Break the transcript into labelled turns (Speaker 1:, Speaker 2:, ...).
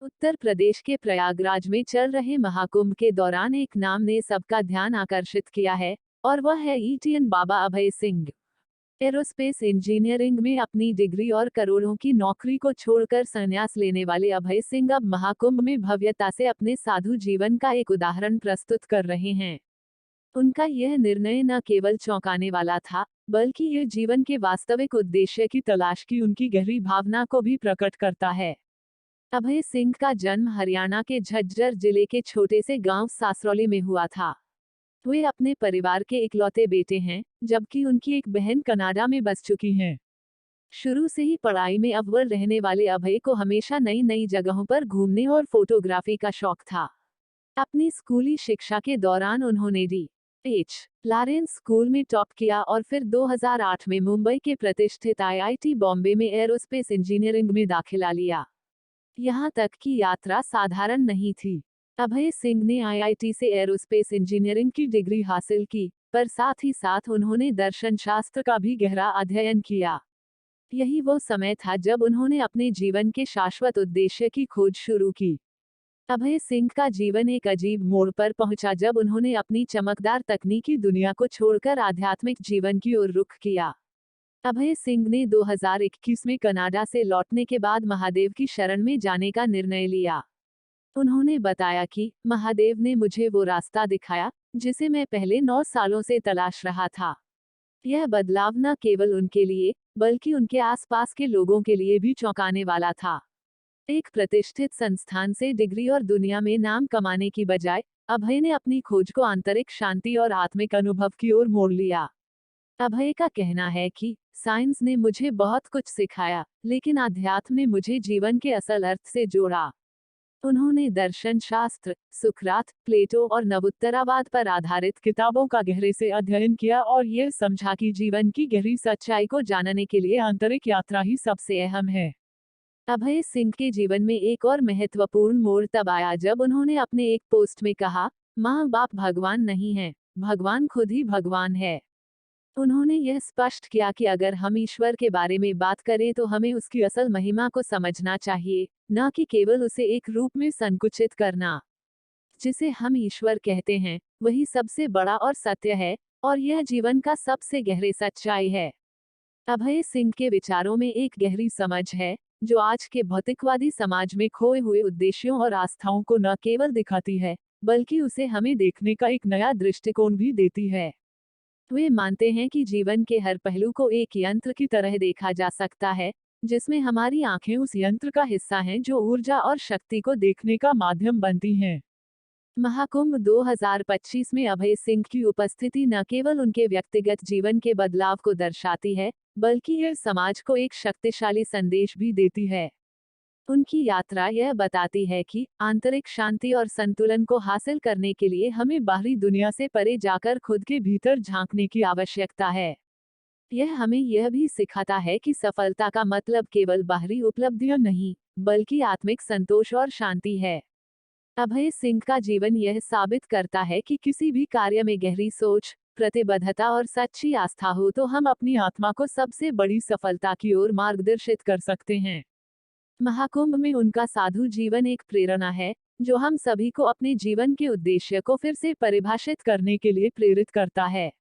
Speaker 1: उत्तर प्रदेश के प्रयागराज में चल रहे महाकुंभ के दौरान एक नाम ने सबका ध्यान आकर्षित किया है, और वह है ईटीएन बाबा अभय सिंह। एरोस्पेस इंजीनियरिंग में अपनी डिग्री और करोड़ों की नौकरी को छोड़कर संन्यास लेने वाले अभय सिंह अब महाकुंभ में भव्यता से अपने साधु जीवन का एक उदाहरण प्रस्तुत कर रहे हैं। उनका यह निर्णय न केवल चौंकाने वाला था, बल्कि यह जीवन के वास्तविक उद्देश्य की तलाश की उनकी गहरी भावना को भी प्रकट करता है। अभय सिंह का जन्म हरियाणा के झज्जर जिले के छोटे से गांव सासरौली में हुआ था। वे अपने परिवार के इकलौते बेटे हैं, जबकि उनकी एक बहन कनाडा में बस चुकी हैं। शुरू से ही पढ़ाई में अव्वल रहने वाले अभय को हमेशा नई नई जगहों पर घूमने और फोटोग्राफी का शौक था। अपनी स्कूली शिक्षा के दौरान उन्होंने डी.एच. लॉरेंस स्कूल में टॉप किया और फिर 2008 में मुंबई के प्रतिष्ठित आईआईटी बॉम्बे में एरोस्पेस इंजीनियरिंग में दाखिला लिया। यहाँ तक की यात्रा साधारण नहीं थी। अभय सिंह ने आईआईटी से एरोस्पेस इंजीनियरिंग की डिग्री हासिल की, पर साथ ही साथ उन्होंने दर्शन शास्त्र का भी गहरा अध्ययन किया। यही वो समय था जब उन्होंने अपने जीवन के शाश्वत उद्देश्य की खोज शुरू की। अभय सिंह का जीवन एक अजीब मोड़ पर पहुंचा जब उन्होंने अपनी चमकदार तकनीकी दुनिया को छोड़कर आध्यात्मिक जीवन की ओर रुख किया। अभय सिंह ने 2021 में कनाडा से लौटने के बाद महादेव की शरण में जाने का निर्णय लिया। उन्होंने बताया कि महादेव ने मुझे वो रास्ता दिखाया जिसे मैं पहले 9 सालों से तलाश रहा था। यह बदलाव न केवल उनके लिए, बल्कि उनके आसपास के लोगों के लिए भी चौंकाने वाला था। एक प्रतिष्ठित संस्थान से डिग्री और दुनिया में नाम कमाने की बजाय अभय ने अपनी खोज को आंतरिक शांति और आत्मिक अनुभव की ओर मोड़ लिया। अभय का कहना है कि साइंस ने मुझे बहुत कुछ सिखाया, लेकिन अध्यात्म ने मुझे जीवन के असल अर्थ से जोड़ा। उन्होंने दर्शन शास्त्र, सुकरात, प्लेटो और नवुत्तरावाद पर आधारित किताबों का गहरे से अध्ययन किया और यह समझा कि जीवन की गहरी सच्चाई को जानने के लिए आंतरिक यात्रा ही सबसे अहम है। अभय सिंह के जीवन में एक और महत्वपूर्ण मोड़ तब आया जब उन्होंने अपने एक पोस्ट में कहा, माँ बाप भगवान नहीं है, भगवान खुद ही भगवान है। उन्होंने यह स्पष्ट किया कि अगर हम ईश्वर के बारे में बात करें तो हमें उसकी असल महिमा को समझना चाहिए, न कि केवल उसे एक रूप में संकुचित करना। जिसे हम ईश्वर कहते हैं, वही सबसे बड़ा और सत्य है, और यह जीवन का सबसे गहरे सच्चाई है। अभय सिंह के विचारों में एक गहरी समझ है, जो आज के भौतिकवादी समाज में खोए हुए उद्देश्यों और आस्थाओं को न केवल दिखाती है, बल्कि उसे हमें देखने का एक नया दृष्टिकोण भी देती है। वे मानते हैं कि जीवन के हर पहलू को एक यंत्र की तरह देखा जा सकता है, जिसमें हमारी आंखें उस यंत्र का हिस्सा हैं जो ऊर्जा और शक्ति को देखने का माध्यम बनती हैं। महाकुंभ 2025 में अभय सिंह की उपस्थिति न केवल उनके व्यक्तिगत जीवन के बदलाव को दर्शाती है, बल्कि यह समाज को एक शक्तिशाली संदेश भी देती है। उनकी यात्रा यह बताती है कि आंतरिक शांति और संतुलन को हासिल करने के लिए हमें बाहरी दुनिया से परे जाकर खुद के भीतर झांकने की आवश्यकता है। यह हमें यह भी सिखाता है कि सफलता का मतलब केवल बाहरी उपलब्धियां नहीं, बल्कि आत्मिक संतोष और शांति है। अभय सिंह का जीवन यह साबित करता है कि किसी भी कार्य में गहरी सोच, प्रतिबद्धता और सच्ची आस्था हो तो हम अपनी आत्मा को सबसे बड़ी सफलता की ओर मार्गदर्शित कर सकते हैं। महाकुंभ में उनका साधु जीवन एक प्रेरणा है, जो हम सभी को अपने जीवन के उद्देश्य को फिर से परिभाषित करने के लिए प्रेरित करता है।